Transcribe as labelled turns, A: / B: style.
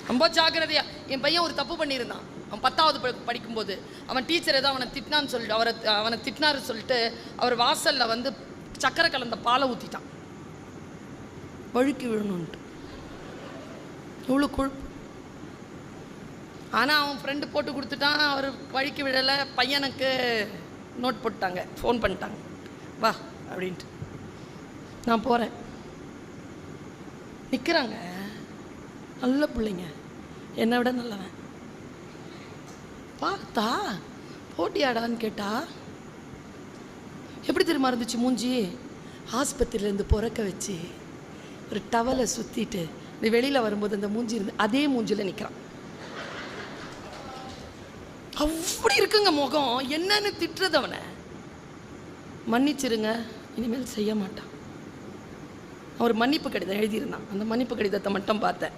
A: ரொம்ப ஜாக்கிரதையா. என் பையன் ஒரு தப்பு பண்ணியிருந்தான். அவன் 10வது படிக்கும்போது அவன் டீச்சர் ஏதோ அவனை திட்டினான்னு சொல்லிட்டு அவனை திட்டினாரு சொல்லிட்டு அவர் வாசலில் வந்து சக்கரை கலந்த பாலை ஊற்றிட்டான். வழுக்கி விழணுன்ட்டு. இவ்வளோ கொழுப்பு. ஆனால் அவன் ஃப்ரெண்டு போட்டு கொடுத்துட்டான். அவர் வழுக்கி விழலை. பையனுக்கு நோட் போட்டாங்க, ஃபோன் பண்ணிட்டாங்க, வா அப்படின்ட்டு. நான் போகிறேன். நிற்கிறாங்க நல்ல பிள்ளைங்க, என்னை விட நல்லவன். பார்த்தா போட்டியாடான்னு கேட்டா எப்படி தெரியுமா இருந்துச்சு மூஞ்சி? ஆஸ்பத்திரியிலேருந்து பிறக்க வச்சு ஒரு டவலை சுற்றிட்டு நீ வெளியில் வரும்போது அந்த மூஞ்சி இருந்து அதே மூஞ்சியில் நிற்கிறான். அப்படி இருக்குங்க முகம். என்னன்னு திட்டுறது அவனை. மன்னிச்சிருங்க, இனிமேல் செய்ய மாட்டான். அவர் மன்னிப்பு கடிதம் எழுதியிருந்தான். அந்த மன்னிப்பு கடிதத்தை மட்டும் பார்த்தேன்.